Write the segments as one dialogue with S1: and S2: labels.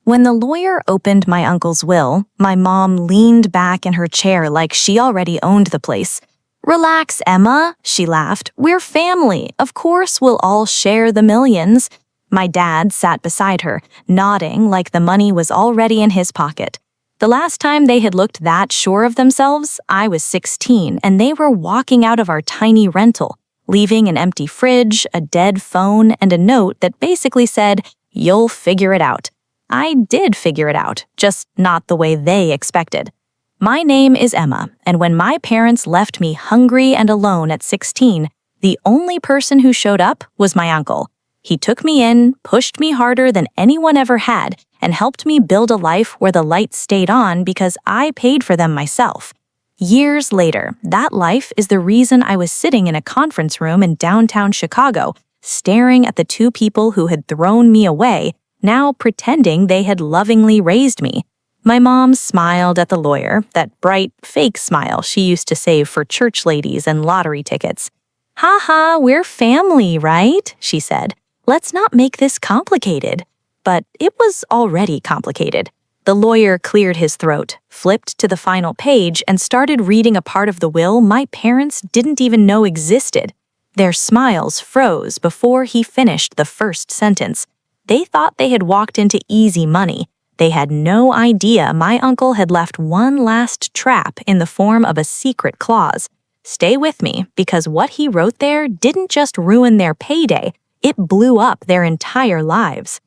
S1: When the lawyer opened my uncle's will, my mom leaned back in her chair like she already owned the place. "Relax, Emma," she laughed. "We're family. Of course we'll all share the millions." My dad sat beside her, nodding like the money was already in his pocket. The last time they had looked that sure of themselves, I was 16, and they were walking out of our tiny rental, leaving an empty fridge, a dead phone, and a note that basically said, "You'll figure it out." I did figure it out, just not the way they expected. My name is Emma, and when my parents left me hungry and alone at 16, the only person who showed up was my uncle. He took me in, pushed me harder than anyone ever had, and helped me build a life where the lights stayed on because I paid for them myself. Years later, that life is the reason I was sitting in a conference room in downtown Chicago, staring at the two people who had thrown me away, now pretending they had lovingly raised me. My mom smiled at the lawyer, that bright, fake smile she used to save for church ladies and lottery tickets. "Ha ha, we're family, right?" she said. "Let's not make this complicated." But it was already complicated. The lawyer cleared his throat, flipped to the final page, and started reading a part of the will my parents didn't even know existed. Their smiles froze before he finished the first sentence. They thought they had walked into easy money. They had no idea my uncle had left one last trap in the form of a secret clause. Stay with me, because what he wrote there didn't just ruin their payday, it blew up their entire lives.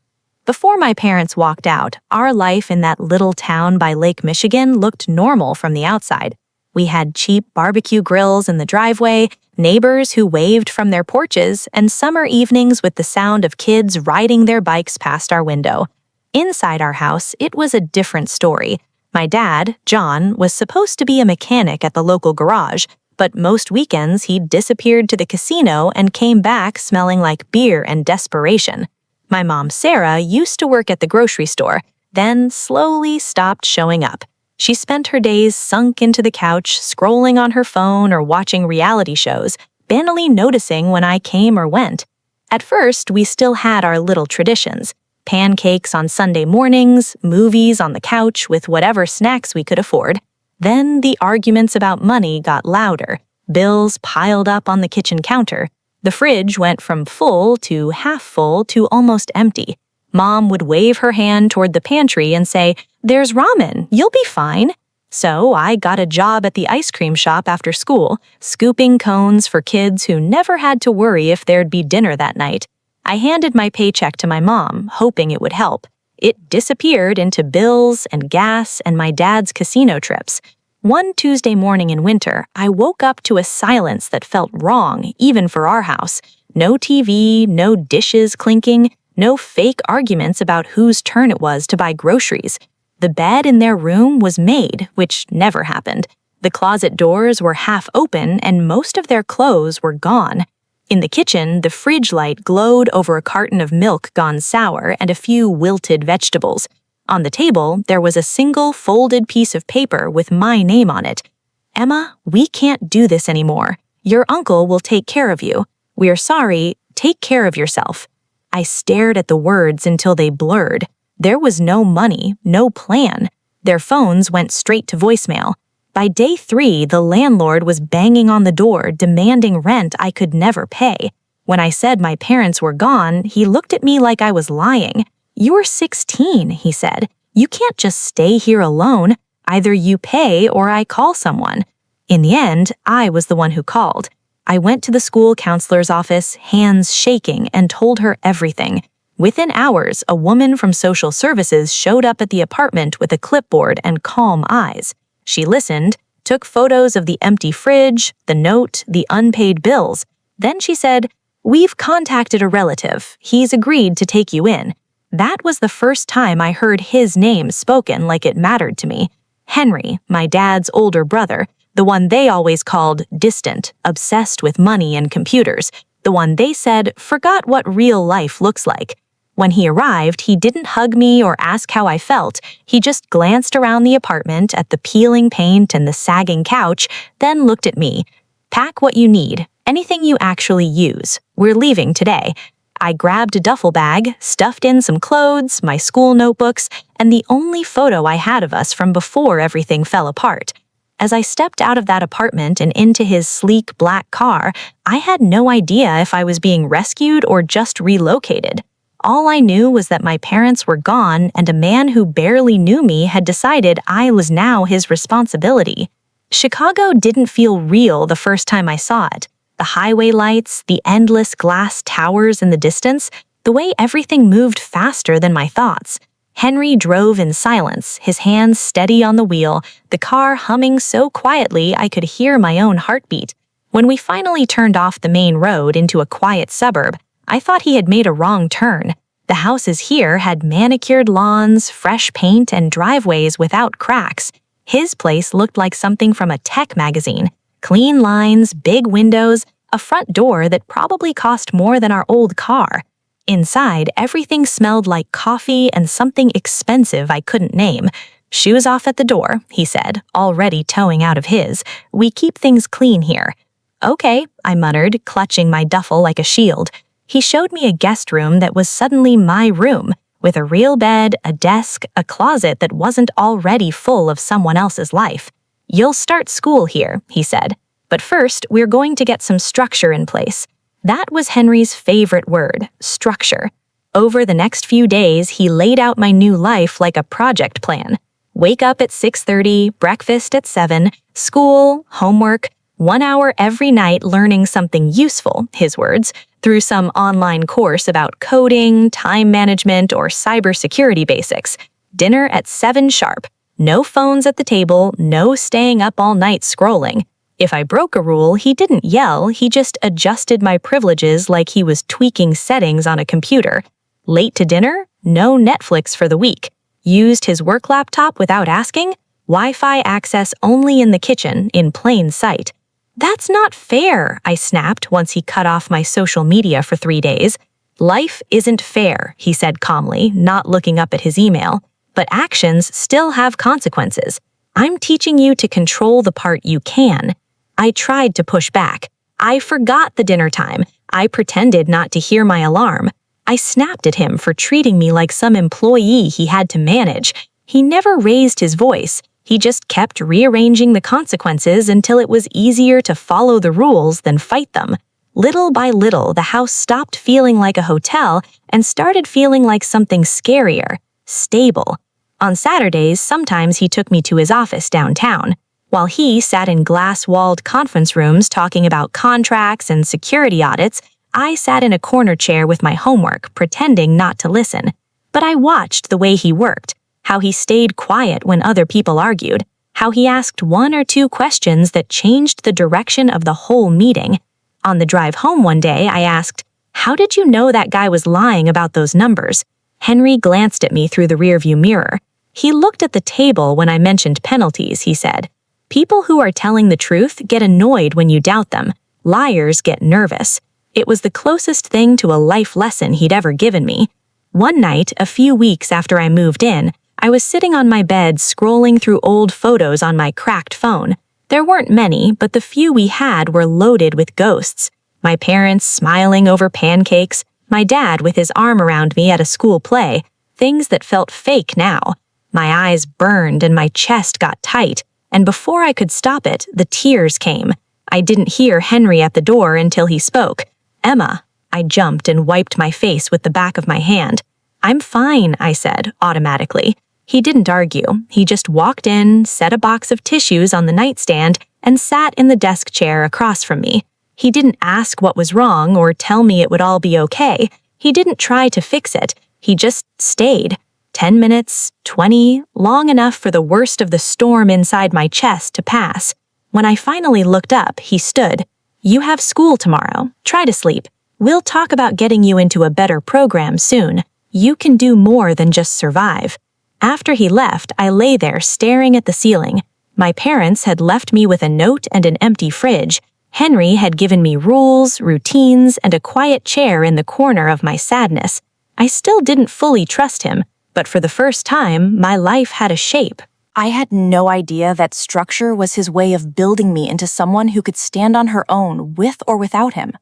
S1: Before my parents walked out, our life in that little town by Lake Michigan looked normal from the outside. We had cheap barbecue grills in the driveway, neighbors who waved from their porches, and summer evenings with the sound of kids riding their bikes past our window. Inside our house, it was a different story. My dad, John, was supposed to be a mechanic at the local garage, but most weekends he disappeared to the casino and came back smelling like beer and desperation. My mom, Sarah, used to work at the grocery store, then slowly stopped showing up. She spent her days sunk into the couch, scrolling on her phone or watching reality shows, banally noticing when I came or went. At first, we still had our little traditions. Pancakes on Sunday mornings, movies on the couch with whatever snacks we could afford. Then the arguments about money got louder. Bills piled up on the kitchen counter. The fridge went from full to half full to almost empty. Mom would wave her hand toward the pantry and say, "There's ramen, you'll be fine." So I got a job at the ice cream shop after school, scooping cones for kids who never had to worry if there'd be dinner that night. I handed my paycheck to my mom, hoping it would help. It disappeared into bills and gas and my dad's casino trips. One Tuesday morning in winter, I woke up to a silence that felt wrong, even for our house. No TV, no dishes clinking, no fake arguments about whose turn it was to buy groceries. The bed in their room was made, which never happened. The closet doors were half open and most of their clothes were gone. In the kitchen, the fridge light glowed over a carton of milk gone sour and a few wilted vegetables. On the table, there was a single folded piece of paper with my name on it. "Emma, we can't do this anymore. Your uncle will take care of you. We're sorry. Take care of yourself." I stared at the words until they blurred. There was no money, no plan. Their phones went straight to voicemail. By day 3, the landlord was banging on the door, demanding rent I could never pay. When I said my parents were gone, he looked at me like I was lying. "You're 16, he said. "You can't just stay here alone. Either you pay or I call someone." In the end, I was the one who called. I went to the school counselor's office, hands shaking, and told her everything. Within hours, a woman from social services showed up at the apartment with a clipboard and calm eyes. She listened, took photos of the empty fridge, the note, the unpaid bills. Then she said, "We've contacted a relative. He's agreed to take you in." That was the first time I heard his name spoken like it mattered to me. Henry, my dad's older brother, the one they always called distant, obsessed with money and computers, the one they said forgot what real life looks like. When he arrived, he didn't hug me or ask how I felt. He just glanced around the apartment at the peeling paint and the sagging couch, then looked at me. "Pack what you need, anything you actually use. We're leaving today." I grabbed a duffel bag, stuffed in some clothes, my school notebooks, and the only photo I had of us from before everything fell apart. As I stepped out of that apartment and into his sleek black car, I had no idea if I was being rescued or just relocated. All I knew was that my parents were gone and a man who barely knew me had decided I was now his responsibility. Chicago didn't feel real the first time I saw it. The highway lights, the endless glass towers in the distance, the way everything moved faster than my thoughts. Henry drove in silence, his hands steady on the wheel, the car humming so quietly I could hear my own heartbeat. When we finally turned off the main road into a quiet suburb, I thought he had made a wrong turn. The houses here had manicured lawns, fresh paint, and driveways without cracks. His place looked like something from a tech magazine. Clean lines, big windows, a front door that probably cost more than our old car. Inside, everything smelled like coffee and something expensive I couldn't name. "Shoes off at the door," he said, already towing out of his. "We keep things clean here." "Okay," I muttered, clutching my duffel like a shield. He showed me a guest room that was suddenly my room, with a real bed, a desk, a closet that wasn't already full of someone else's life. "You'll start school here," he said. "But first, we're going to get some structure in place." That was Henry's favorite word, structure. Over the next few days, he laid out my new life like a project plan. Wake up at 6:30, breakfast at 7, school, homework, 1 hour every night learning something useful, his words, through some online course about coding, time management, or cybersecurity basics. Dinner at 7 sharp. No phones at the table, no staying up all night scrolling. If I broke a rule, he didn't yell, he just adjusted my privileges like he was tweaking settings on a computer. Late to dinner? No Netflix for the week. Used his work laptop without asking? Wi-Fi access only in the kitchen, in plain sight. "That's not fair," I snapped once he cut off my social media for 3 days. "Life isn't fair," he said calmly, not looking up at his email. "But actions still have consequences. I'm teaching you to control the part you can." I tried to push back. I forgot the dinner time. I pretended not to hear my alarm. I snapped at him for treating me like some employee he had to manage. He never raised his voice. He just kept rearranging the consequences until it was easier to follow the rules than fight them. Little by little, the house stopped feeling like a hotel and started feeling like something scarier, stable. On Saturdays, sometimes he took me to his office downtown. While he sat in glass-walled conference rooms talking about contracts and security audits, I sat in a corner chair with my homework, pretending not to listen. But I watched the way he worked, how he stayed quiet when other people argued, how he asked 1 or 2 questions that changed the direction of the whole meeting. On the drive home one day, I asked, "How did you know that guy was lying about those numbers?" Henry glanced at me through the rearview mirror. He looked at the table when I mentioned penalties, he said. "People who are telling the truth get annoyed when you doubt them. Liars get nervous." It was the closest thing to a life lesson he'd ever given me. One night, a few weeks after I moved in, I was sitting on my bed scrolling through old photos on my cracked phone. There weren't many, but the few we had were loaded with ghosts. My parents smiling over pancakes, my dad with his arm around me at a school play, things that felt fake now. My eyes burned and my chest got tight, and before I could stop it, the tears came. I didn't hear Henry at the door until he spoke. "Emma." I jumped and wiped my face with the back of my hand. "I'm fine," I said, automatically. He didn't argue. He just walked in, set a box of tissues on the nightstand, and sat in the desk chair across from me. He didn't ask what was wrong or tell me it would all be okay. He didn't try to fix it. He just stayed. 10 minutes, 20, long enough for the worst of the storm inside my chest to pass. When I finally looked up, he stood. "You have school tomorrow. Try to sleep. We'll talk about getting you into a better program soon. You can do more than just survive." After he left, I lay there staring at the ceiling. My parents had left me with a note and an empty fridge. Henry had given me rules, routines, and a quiet chair in the corner of my sadness. I still didn't fully trust him, but for the first time, my life had a shape.
S2: I had no idea that structure was his way of building me into someone who could stand on her own with or without him.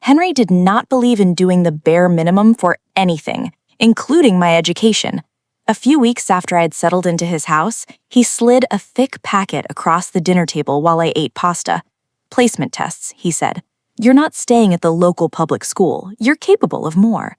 S2: Henry did not believe in doing the bare minimum for anything, including my education. A few weeks after I had settled into his house, he slid a thick packet across the dinner table while I ate pasta. "Placement tests," he said. "You're not staying at the local public school. You're capable of more."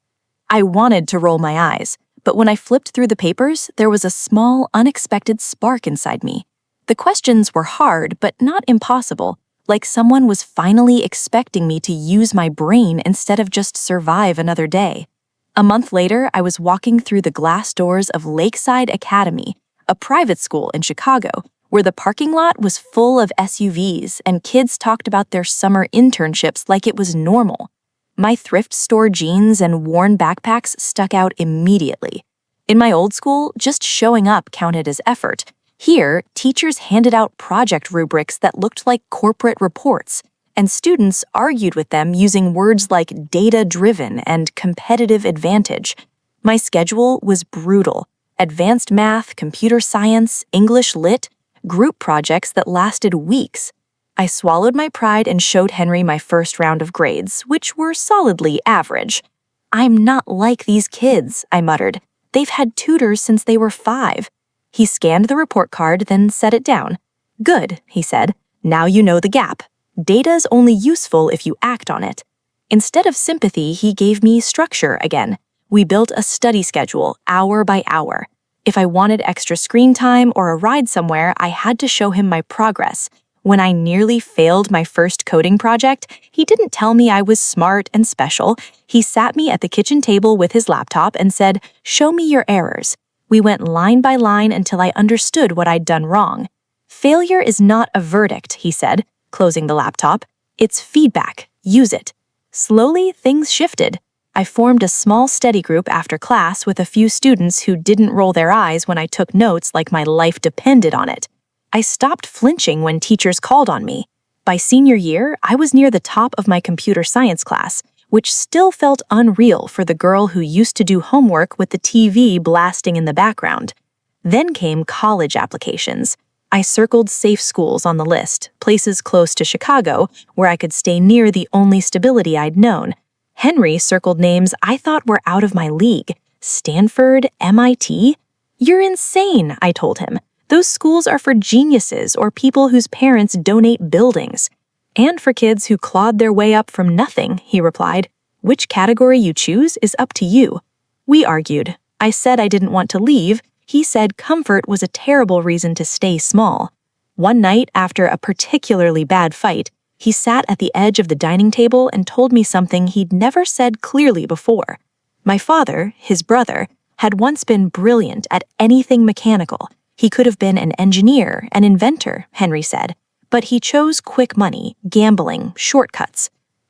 S2: I wanted to roll my eyes, but when I flipped through the papers, there was a small, unexpected spark inside me. The questions were hard, but not impossible, like someone was finally expecting me to use my brain instead of just survive another day. A month later, I was walking through the glass doors of Lakeside Academy, a private school in Chicago, where the parking lot was full of SUVs and kids talked about their summer internships like it was normal. My thrift store jeans and worn backpacks stuck out immediately. In my old school, just showing up counted as effort. Here, teachers handed out project rubrics that looked like corporate reports, and students argued with them using words like data-driven and competitive advantage. My schedule was brutal. Advanced math, computer science, English lit, group projects that lasted weeks. I swallowed my pride and showed Henry my first round of grades, which were solidly average. "I'm not like these kids," I muttered. "They've had tutors since they were 5. He scanned the report card, then set it down. "Good," he said. "Now you know the gap. Data's only useful if you act on it." Instead of sympathy, he gave me structure again. We built a study schedule, hour by hour. If I wanted extra screen time or a ride somewhere, I had to show him my progress. When I nearly failed my first coding project, he didn't tell me I was smart and special. He sat me at the kitchen table with his laptop and said, "Show me your errors." We went line by line until I understood what I'd done wrong. "Failure is not a verdict," he said, closing the laptop. "It's feedback. Use it." Slowly, things shifted. I formed a small study group after class with a few students who didn't roll their eyes when I took notes like my life depended on it. I stopped flinching when teachers called on me. By senior year, I was near the top of my computer science class, which still felt unreal for the girl who used to do homework with the TV blasting in the background. Then came college applications. I circled safe schools on the list, places close to Chicago, where I could stay near the only stability I'd known. Henry circled names I thought were out of my league. Stanford, MIT? "You're insane," I told him. "Those schools are for geniuses or people whose parents donate buildings." "And for kids who clawed their way up from nothing," he replied. "Which category you choose is up to you." We argued. I said I didn't want to leave. He said comfort was a terrible reason to stay small. One night, after a particularly bad fight, he sat at the edge of the dining table and told me something he'd never said clearly before. My father, his brother, had once been brilliant at anything mechanical. He could have been an engineer, an inventor, Henry said. But he chose quick money, gambling, shortcuts.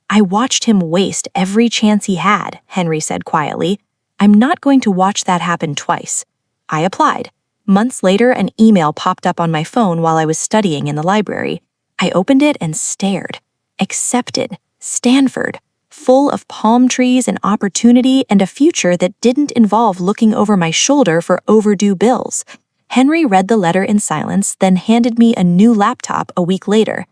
S2: "I watched him waste every chance he had," Henry said quietly. "I'm not going to watch that happen twice." I applied. Months later, an email popped up on my phone while I was studying in the library. I opened it and stared. Accepted. Stanford. Full of palm trees and opportunity and a future that didn't involve looking over my shoulder for overdue bills. Henry read the letter in silence, then handed me a new laptop a week later.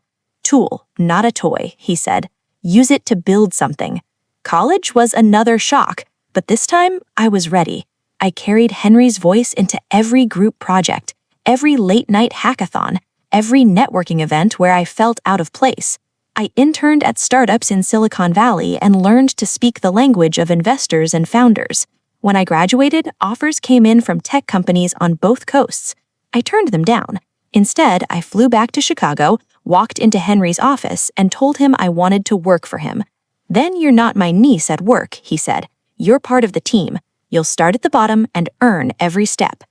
S2: "Tool, not a toy," he said. "Use it to build something." College was another shock, but this time I was ready. I carried Henry's voice into every group project, every late-night hackathon, every networking event where I felt out of place. I interned at startups in Silicon Valley and learned to speak the language of investors and founders. When I graduated, offers came in from tech companies on both coasts. I turned them down. Instead, I flew back to Chicago, walked into Henry's office, and told him I wanted to work for him. "Then you're not my niece at work," he said. "You're part of the team. You'll start at the bottom and earn every step."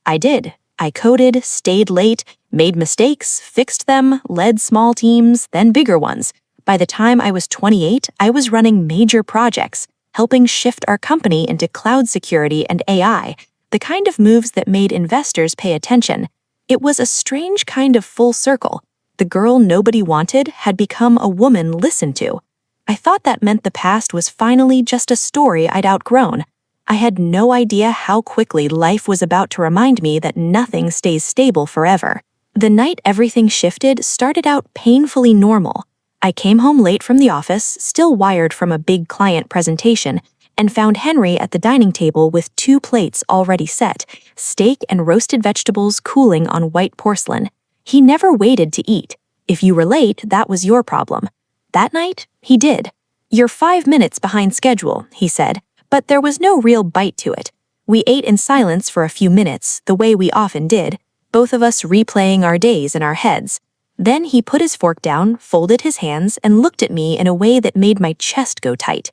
S2: I did. I coded, stayed late, made mistakes, fixed them, led small teams, then bigger ones. By the time I was 28, I was running major projects, helping shift our company into cloud security and AI, the kind of moves that made investors pay attention. It was a strange kind of full circle. The girl nobody wanted had become a woman listened to. I thought that meant the past was finally just a story I'd outgrown. I had no idea how quickly life was about to remind me that nothing stays stable forever. The night everything shifted started out painfully normal. I came home late from the office, still wired from a big client presentation, and found Henry at the dining table with 2 plates already set, steak and roasted vegetables cooling on white porcelain. He never waited to eat. If you were late, that was your problem. That night, he did. "You're 5 minutes behind schedule," he said, but there was no real bite to it. We ate in silence for a few minutes, the way we often did, both of us replaying our days in our heads. Then he put his fork down, folded his hands, and looked at me in a way that made my chest go tight.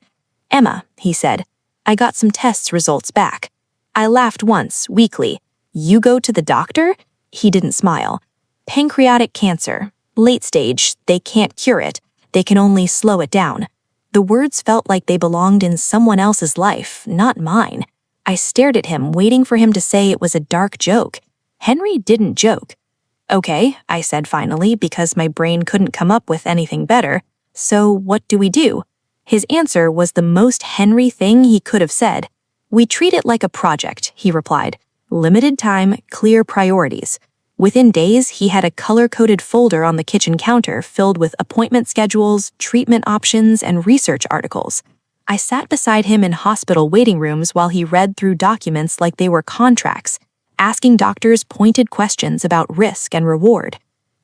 S2: "Emma," he said, "I got some tests results back." I laughed once, weakly. "You go to the doctor?" He didn't smile. "Pancreatic cancer. Late stage. They can't cure it. They can only slow it down." The words felt like they belonged in someone else's life, not mine. I stared at him, waiting for him to say it was a dark joke. Henry didn't joke. "Okay," I said finally, because my brain couldn't come up with anything better. "So what do we do?" His answer was the most Henry thing he could have said. "We treat it like a project," he replied. "Limited time, clear priorities." Within days, he had a color-coded folder on the kitchen counter filled with appointment schedules, treatment options, and research articles. I sat beside him in hospital waiting rooms while he read through documents like they were contracts, asking doctors pointed questions about risk and reward.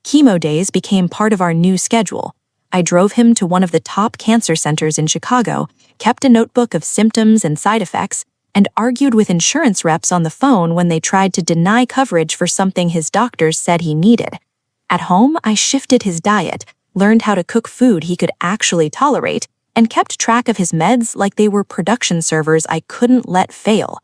S2: Chemo days became part of our new schedule. I drove him to one of the top cancer centers in Chicago, kept a notebook of symptoms and side effects, and argued with insurance reps on the phone when they tried to deny coverage for something his doctors said he needed. At home, I shifted his diet, learned how to cook food he could actually tolerate, and kept track of his meds like they were production servers I couldn't let fail.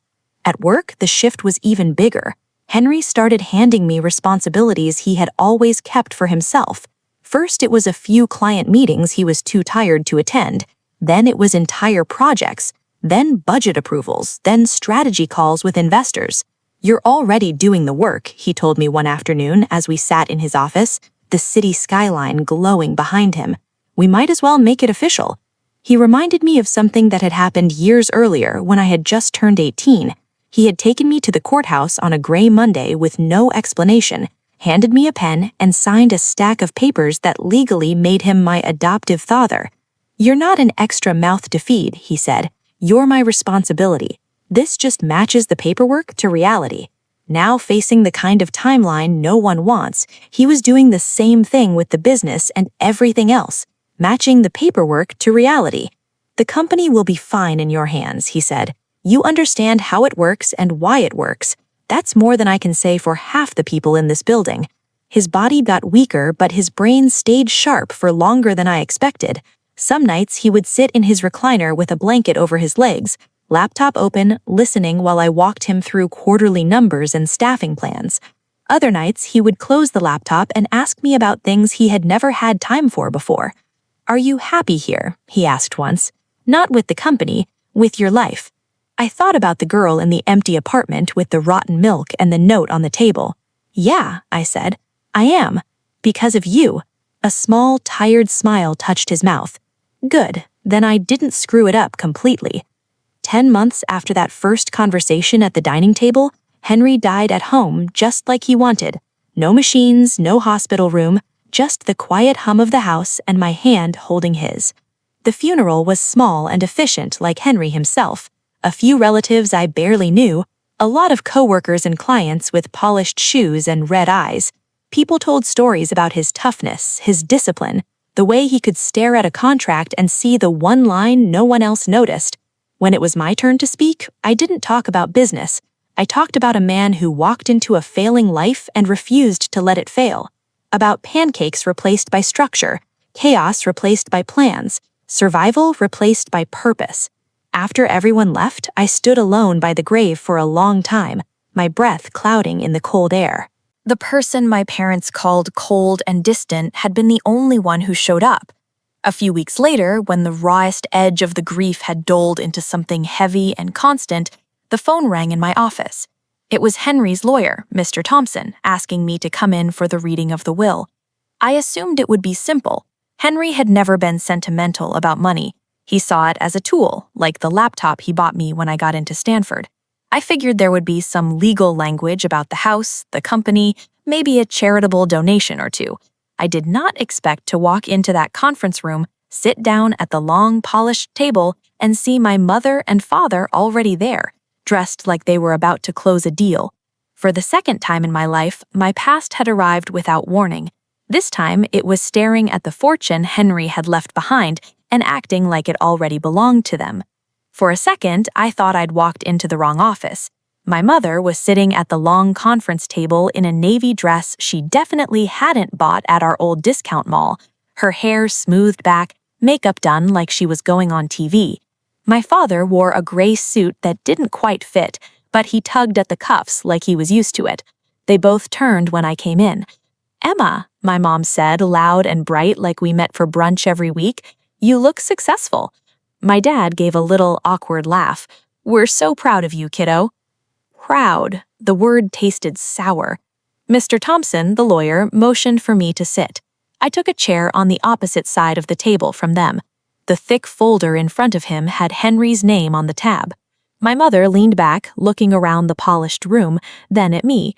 S2: At work, the shift was even bigger. Henry started handing me responsibilities he had always kept for himself. First, it was a few client meetings he was too tired to attend. Then it was entire projects. Then budget approvals. Then strategy calls with investors. "You're already doing the work," he told me one afternoon as we sat in his office, the city skyline glowing behind him. "We might as well make it official." He reminded me of something that had happened years earlier when I had just turned 18. He had taken me to the courthouse on a gray Monday with no explanation, handed me a pen, and signed a stack of papers that legally made him my adoptive father. "You're not an extra mouth to feed," he said. "You're my responsibility. This just matches the paperwork to reality." Now facing the kind of timeline no one wants, he was doing the same thing with the business and everything else, matching the paperwork to reality. "The company will be fine in your hands," he said. "You understand how it works and why it works. That's more than I can say for half the people in this building." His body got weaker, but his brain stayed sharp for longer than I expected. Some nights he would sit in his recliner with a blanket over his legs, laptop open, listening while I walked him through quarterly numbers and staffing plans. Other nights he would close the laptop and ask me about things he had never had time for before. "Are you happy here?" he asked once. "Not with the company, with your life." I thought about the girl in the empty apartment with the rotten milk and the note on the table. "Yeah," I said, "I am. Because of you." A small, tired smile touched his mouth. "Good, then I didn't screw it up completely." 10 months after that first conversation at the dining table, Henry died at home just like he wanted. No machines, no hospital room, just the quiet hum of the house and my hand holding his. The funeral was small and efficient like Henry himself. A few relatives I barely knew, a lot of coworkers and clients with polished shoes and red eyes. People told stories about his toughness, his discipline, the way he could stare at a contract and see the one line no one else noticed. When it was my turn to speak, I didn't talk about business. I talked about a man who walked into a failing life and refused to let it fail. About pancakes replaced by structure, chaos replaced by plans, survival replaced by purpose. After everyone left, I stood alone by the grave for a long time, my breath clouding in the cold air. The person my parents called cold and distant had been the only one who showed up. A few weeks later, when the rawest edge of the grief had dulled into something heavy and constant, the phone rang in my office. It was Henry's lawyer, Mr. Thompson, asking me to come in for the reading of the will. I assumed it would be simple. Henry had never been sentimental about money. He saw it as a tool, like the laptop he bought me when I got into Stanford. I figured there would be some legal language about the house, the company, maybe a charitable donation or two. I did not expect to walk into that conference room, sit down at the long, polished table, and see my mother and father already there, dressed like they were about to close a deal. For the second time in my life, my past had arrived without warning. This time, it was staring at the fortune Henry had left behind and acting like it already belonged to them. For a second, I thought I'd walked into the wrong office. My mother was sitting at the long conference table in a navy dress she definitely hadn't bought at our old discount mall, her hair smoothed back, makeup done like she was going on TV. My father wore a gray suit that didn't quite fit, but he tugged at the cuffs like he was used to it. They both turned when I came in. "Emma," my mom said, loud and bright like we met for brunch every week, "you look successful." My dad gave a little awkward laugh. "We're so proud of you, kiddo." Proud. The word tasted sour. Mr. Thompson, the lawyer, motioned for me to sit. I took a chair on the opposite side of the table from them. The thick folder in front of him had Henry's name on the tab. My mother leaned back, looking around the polished room, then at me.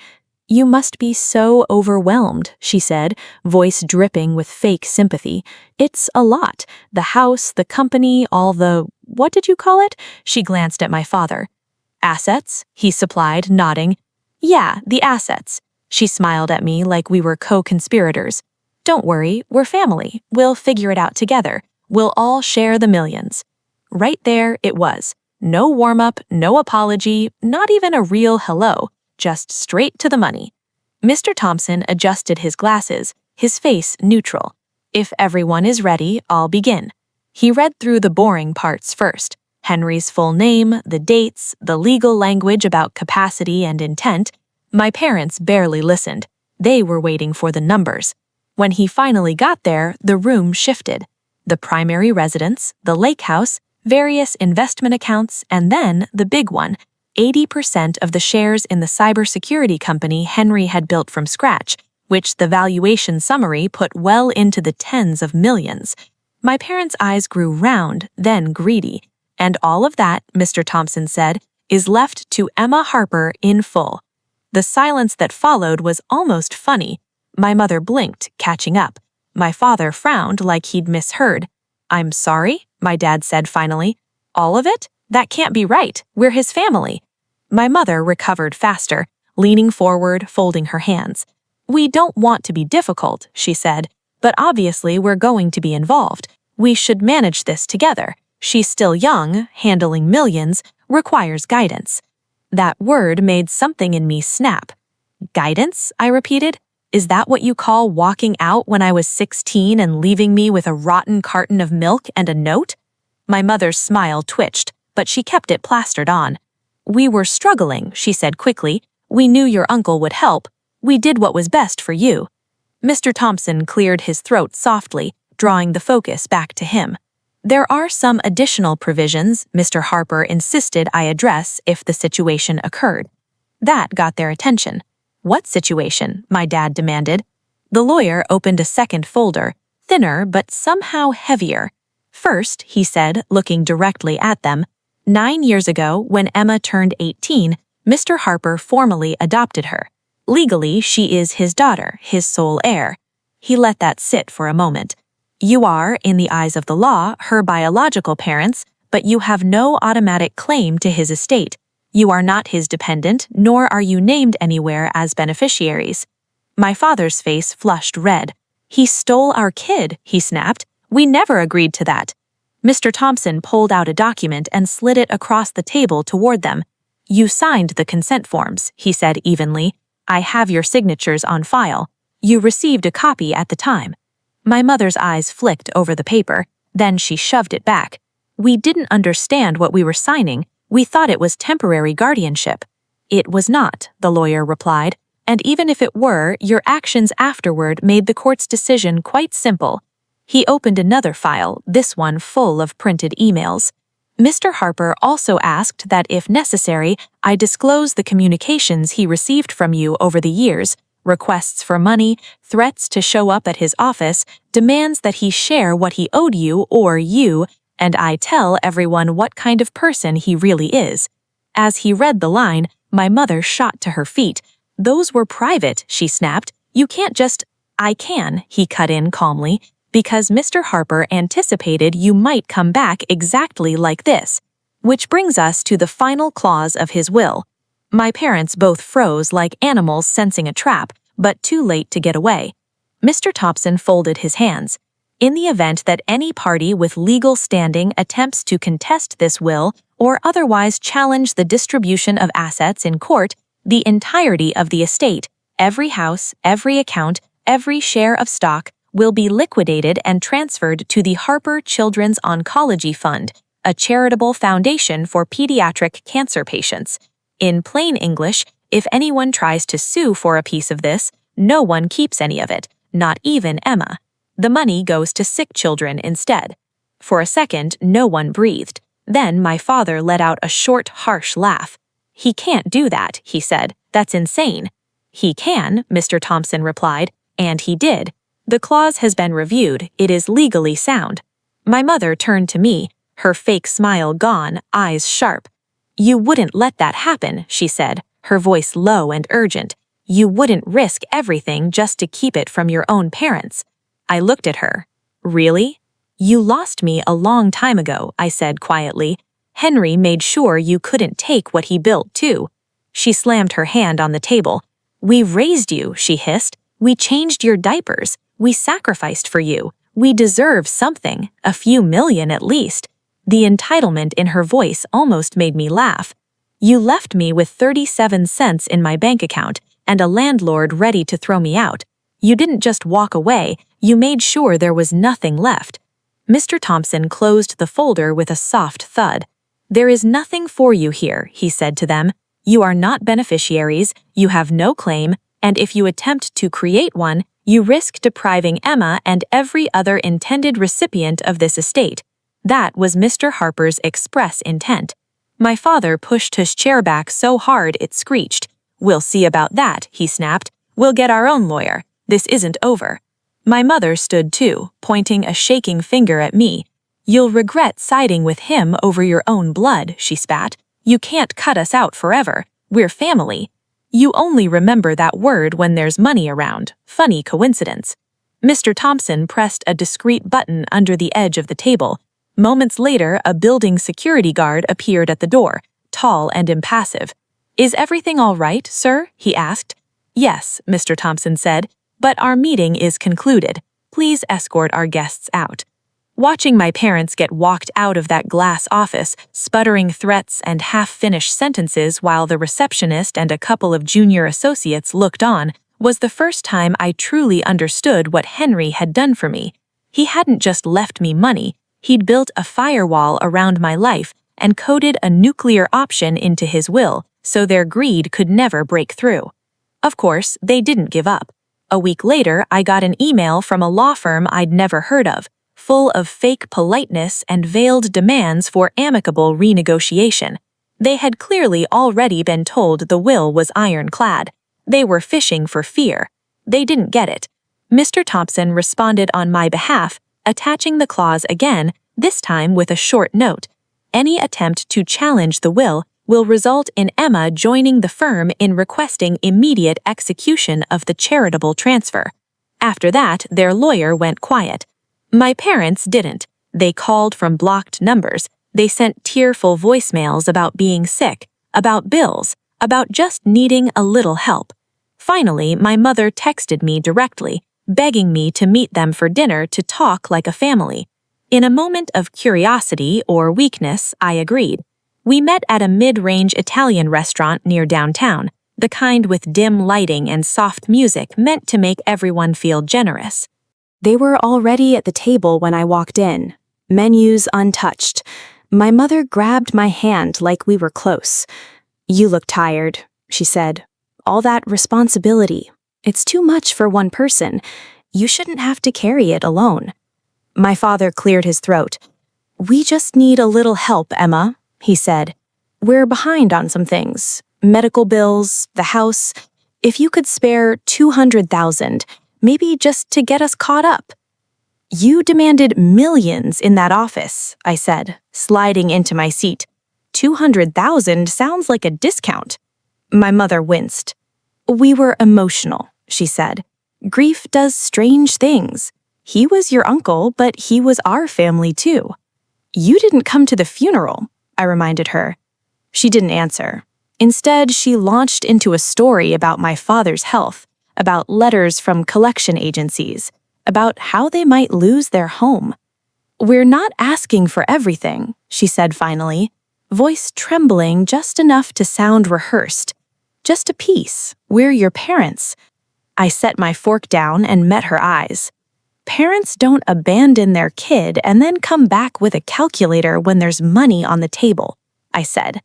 S2: "You must be so overwhelmed," she said, voice dripping with fake sympathy. "It's a lot. The house, the company, all the— what did you call it?" She glanced at my father. "Assets," he supplied, nodding. "Yeah, the assets." She smiled at me like we were co-conspirators. "Don't worry, we're family. We'll figure it out together. We'll all share the millions." Right there it was. No warm-up, no apology, not even a real hello, just straight to the money. Mr. Thompson adjusted his glasses, his face neutral. "If everyone is ready, I'll begin." He read through the boring parts first. Henry's full name, the dates, the legal language about capacity and intent. My parents barely listened. They were waiting for the numbers. When he finally got there, the room shifted. The primary residence, the lake house, various investment accounts, and then the big one, 80% of the shares in the cybersecurity company Henry had built from scratch, which the valuation summary put well into the tens of millions. My parents' eyes grew round, then greedy. "And all of that," Mr. Thompson said, "is left to Emma Harper in full." The silence that followed was almost funny. My mother blinked, catching up. My father frowned like he'd misheard. "I'm sorry," my dad said finally. "All of it? That can't be right. We're his family." My mother recovered faster, leaning forward, folding her hands. "We don't want to be difficult," she said, "but obviously we're going to be involved. We should manage this together. She's still young, handling millions, requires guidance." That word made something in me snap. "Guidance?" I repeated. "Is that what you call walking out when I was 16 and leaving me with a rotten carton of milk and a note?" My mother's smile twitched, but she kept it plastered on. "We were struggling," she said quickly. "We knew your uncle would help. We did what was best for you." Mr. Thompson cleared his throat softly, drawing the focus back to him. "There are some additional provisions Mr. Harper insisted I address if the situation occurred." That got their attention. "What situation?" my dad demanded. The lawyer opened a second folder, thinner but somehow heavier. "First," he said, looking directly at them, 9 years ago, when Emma turned 18, Mr. Harper formally adopted her. Legally, she is his daughter, his sole heir." He let that sit for a moment. "You are, in the eyes of the law, her biological parents, but you have no automatic claim to his estate. You are not his dependent, nor are you named anywhere as beneficiaries." My father's face flushed red. "He stole our kid," he snapped. "We never agreed to that." Mr. Thompson pulled out a document and slid it across the table toward them. "You signed the consent forms," he said evenly. "I have your signatures on file. You received a copy at the time." My mother's eyes flicked over the paper, then she shoved it back. "We didn't understand what we were signing. We thought it was temporary guardianship." "It was not," the lawyer replied, "and even if it were, your actions afterward made the court's decision quite simple." He opened another file, this one full of printed emails. "Mr. Harper also asked that if necessary, I disclose the communications he received from you over the years, requests for money, threats to show up at his office, demands that he share what he owed you or you, and I tell everyone what kind of person he really is." As he read the line, my mother shot to her feet. "Those were private," she snapped. "You can't just—" I can, he cut in calmly, because Mr. Harper anticipated you might come back exactly like this. Which brings us to the final clause of his will. My parents both froze like animals sensing a trap, but too late to get away. Mr. Thompson folded his hands. In the event that any party with legal standing attempts to contest this will or otherwise challenge the distribution of assets in court, the entirety of the estate, every house, every account, every share of stock, will be liquidated and transferred to the Harper Children's Oncology Fund, a charitable foundation for pediatric cancer patients. In plain English, if anyone tries to sue for a piece of this, no one keeps any of it, not even Emma. The money goes to sick children instead. For a second, no one breathed. Then my father let out a short, harsh laugh. He can't do that, he said. That's insane. He can, Mr. Thompson replied, and he did. The clause has been reviewed. It is legally sound. My mother turned to me, her fake smile gone, eyes sharp. You wouldn't let that happen, she said, her voice low and urgent. You wouldn't risk everything just to keep it from your own parents. I looked at her. Really? You lost me a long time ago, I said quietly. Henry made sure you couldn't take what he built, too. She slammed her hand on the table. We raised you, she hissed. We changed your diapers. We sacrificed for you. We deserve something, a few million at least. The entitlement in her voice almost made me laugh. You left me with 37 cents in my bank account and a landlord ready to throw me out. You didn't just walk away, you made sure there was nothing left. Mr. Thompson closed the folder with a soft thud. There is nothing for you here, he said to them. You are not beneficiaries, you have no claim, and if you attempt to create one, you risk depriving Emma and every other intended recipient of this estate. That was Mr. Harper's express intent. My father pushed his chair back so hard it screeched. We'll see about that, he snapped. We'll get our own lawyer. This isn't over. My mother stood too, pointing a shaking finger at me. You'll regret siding with him over your own blood, she spat. You can't cut us out forever. We're family. You only remember that word when there's money around. Funny coincidence. Mr. Thompson pressed a discreet button under the edge of the table. Moments later, a building security guard appeared at the door, tall and impassive. Is everything all right, sir? He asked. Yes, Mr. Thompson said, but our meeting is concluded. Please escort our guests out. Watching my parents get walked out of that glass office, sputtering threats and half-finished sentences while the receptionist and a couple of junior associates looked on, was the first time I truly understood what Henry had done for me. He hadn't just left me money, he'd built a firewall around my life and coded a nuclear option into his will, so their greed could never break through. Of course, they didn't give up. A week later, I got an email from a law firm I'd never heard of, full of fake politeness and veiled demands for amicable renegotiation. They had clearly already been told the will was ironclad. They were fishing for fear. They didn't get it. Mr. Thompson responded on my behalf, attaching the clause again, this time with a short note. Any attempt to challenge the will result in Emma joining the firm in requesting immediate execution of the charitable transfer. After that, their lawyer went quiet. My parents didn't. They called from blocked numbers. They sent tearful voicemails about being sick, about bills, about just needing a little help. Finally, my mother texted me directly, begging me to meet them for dinner to talk like a family. In a moment of curiosity or weakness, I agreed. We met at a mid-range Italian restaurant near downtown, the kind with dim lighting and soft music meant to make everyone feel generous. They were already at the table when I walked in, menus untouched. My mother grabbed my hand like we were close. You look tired, she said. All that responsibility. It's too much for one person. You shouldn't have to carry it alone. My father cleared his throat. We just need a little help, Emma, he said. We're behind on some things. Medical bills, the house. If you could spare $200,000, maybe just to get us caught up. You demanded millions in that office, I said, sliding into my seat. 200,000 sounds like a discount. My mother winced. We were emotional, she said.
S1: Grief does strange things. He was your uncle, but he was our family too. You didn't come to the funeral, I reminded her. She didn't answer. Instead, she launched into a story about my father's health, about letters from collection agencies, about how they might lose their home. We're not asking for everything, she said finally, voice trembling just enough to sound rehearsed. Just a piece. We're your parents. I set my fork down and met her eyes. Parents don't abandon their kid and then come back with a calculator when there's money on the table, I said.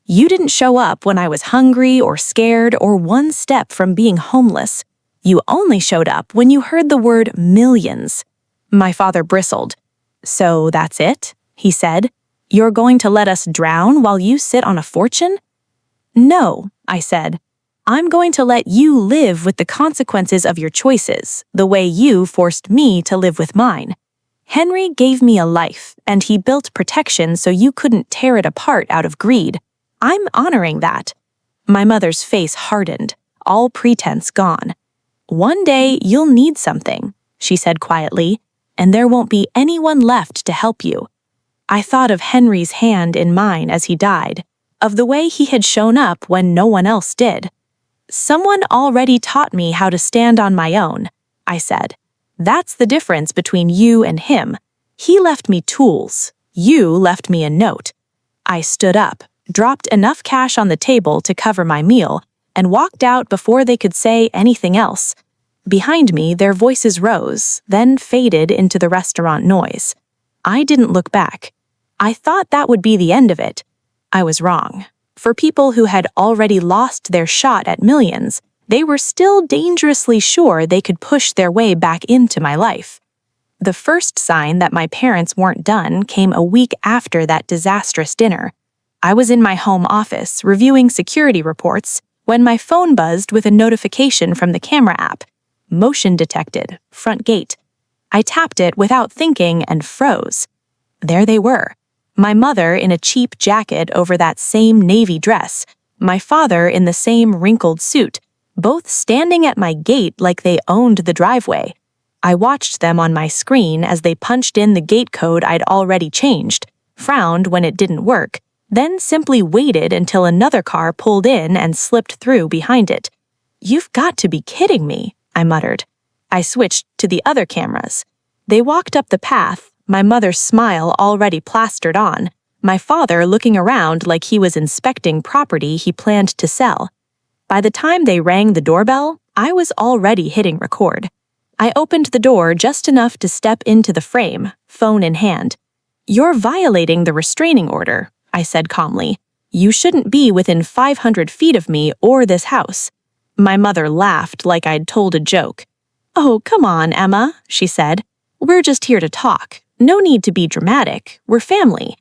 S1: You didn't show up when I was hungry or scared or one step from being homeless. You only showed up when you heard the word millions. My father bristled. So that's it? He said. You're going to let us drown while you sit on a fortune? No, I said. I'm going to let you live with the consequences of your choices, the way you forced me to live with mine. Henry gave me a life, and he built protection so you couldn't tear it apart out of greed. I'm honoring that. My mother's face hardened, all pretense gone. One day you'll need something, she said quietly, and there won't be anyone left to help you. I thought of Henry's hand in mine as he died, of the way he had shown up when no one else did. Someone already taught me how to stand on my own, I said. That's the difference between you and him. He left me tools. You left me a note. I stood up, dropped enough cash on the table to cover my meal, and walked out before they could say anything else. Behind me, their voices rose, then faded into the restaurant noise. I didn't look back. I thought that would be the end of it. I was wrong. For people who had already lost their shot at millions, they were still dangerously sure they could push their way back into my life. The first sign that my parents weren't done came a week after that disastrous dinner. I was in my home office reviewing security reports when my phone buzzed with a notification from the camera app. Motion detected, front gate. I tapped it without thinking and froze. There they were. My mother in a cheap jacket over that same navy dress, my father in the same wrinkled suit, both standing at my gate like they owned the driveway. I watched them on my screen as they punched in the gate code I'd already changed, frowned when it didn't work, then simply waited until another car pulled in and slipped through behind it. You've got to be kidding me, I muttered. I switched to the other cameras. They walked up the path, my mother's smile already plastered on, my father looking around like he was inspecting property he planned to sell. By the time they rang the doorbell, I was already hitting record. I opened the door just enough to step into the frame, phone in hand. You're violating the restraining order, I said calmly. You shouldn't be within 500 feet of me or this house. My mother laughed like I'd told a joke. Oh, come on, Emma, she said. We're just here to talk. No need to be dramatic. We're family.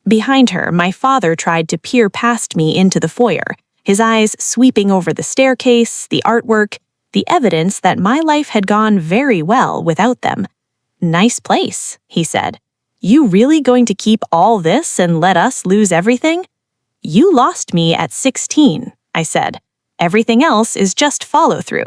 S1: Behind her, my father tried to peer past me into the foyer, his eyes sweeping over the staircase, the artwork, the evidence that my life had gone very well without them. Nice place, he said. You really going to keep all this and let us lose everything? You lost me at 16, I said. Everything else is just follow-through.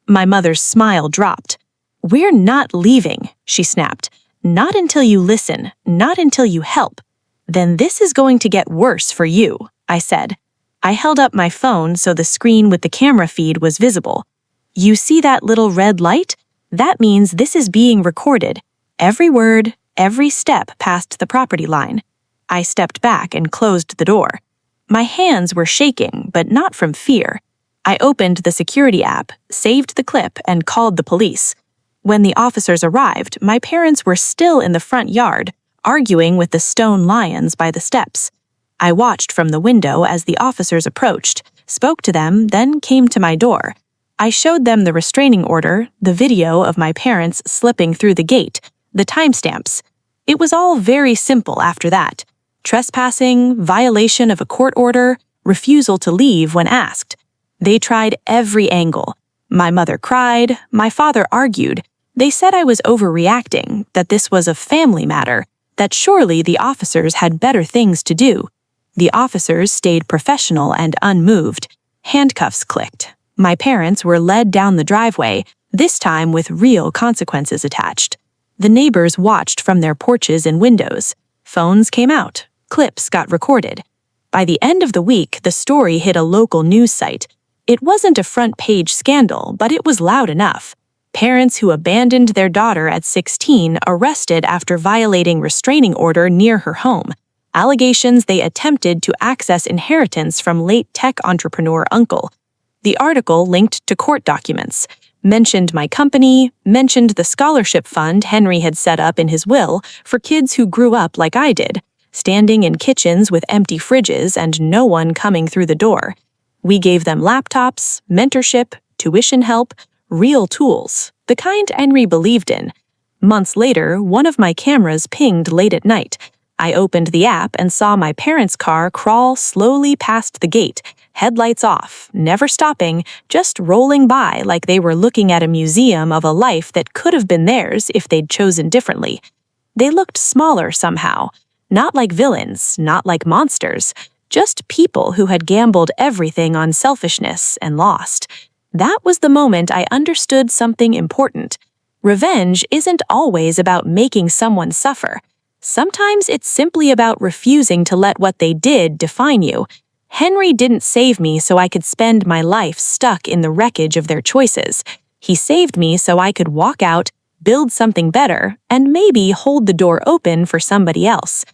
S1: My mother's smile dropped. We're not leaving, she snapped. Not until you listen, not until you help. Then this is going to get worse for you, I said. I held up my phone so the screen with the camera feed was visible. You see that little red light? That means this is being recorded. Every word, every step past the property line. I stepped back and closed the door. My hands were shaking, but not from fear. I opened the security app, saved the clip, and called the police. When the officers arrived, my parents were still in the front yard, arguing with the stone lions by the steps. I watched from the window as the officers approached, spoke to them, then came to my door. I showed them the restraining order, the video of my parents slipping through the gate, the timestamps. It was all very simple after that. Trespassing, violation of a court order, refusal to leave when asked. They tried every angle. My mother cried, my father argued. They said I was overreacting, that this was a family matter, that surely the officers had better things to do. The officers stayed professional and unmoved. Handcuffs clicked. My parents were led down the driveway,
S2: this time with real consequences attached. The neighbors watched from their porches and windows. Phones came out. Clips got recorded. By the end of the week, the story hit a local news site. It wasn't a front-page scandal, but it was loud enough. Parents who abandoned their daughter at 16 arrested after violating restraining order near her home. Allegations they attempted to access inheritance from late tech entrepreneur uncle. The article linked to court documents, mentioned my company, mentioned the scholarship fund Henry had set up in his will for kids who grew up like I did, standing in kitchens with empty fridges and no one coming through the door. We gave them laptops, mentorship, tuition help, real tools, the kind Henry believed in. Months later, one of my cameras pinged late at night. I opened the app and saw my parents' car crawl slowly past the gate, headlights off, never stopping, just rolling by like they were looking at a museum of a life that could have been theirs if they'd chosen differently. They looked smaller somehow, not like villains, not like monsters, just people who had gambled everything on selfishness and lost. That was the moment I understood something important. Revenge isn't always about making someone suffer. Sometimes it's simply about refusing to let what they did define you. Henry didn't save me so I could spend my life stuck in the wreckage of their choices. He saved me so I could walk out, build something better, and maybe hold the door open for somebody else.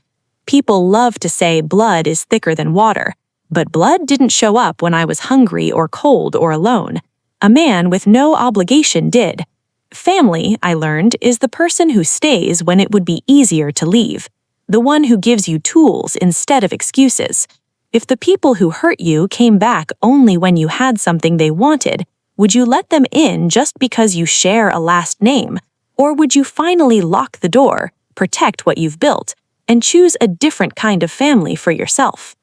S2: People love to say blood is thicker than water, but blood didn't show up when I was hungry or cold or alone. A man with no obligation did. Family, I learned, is the person who stays when it would be easier to leave, the one who gives you tools instead of excuses. If the people who hurt you came back only when you had something they wanted, would you let them in just because you share a last name? Or would you finally lock the door, protect what you've built, and choose a different kind of family for yourself?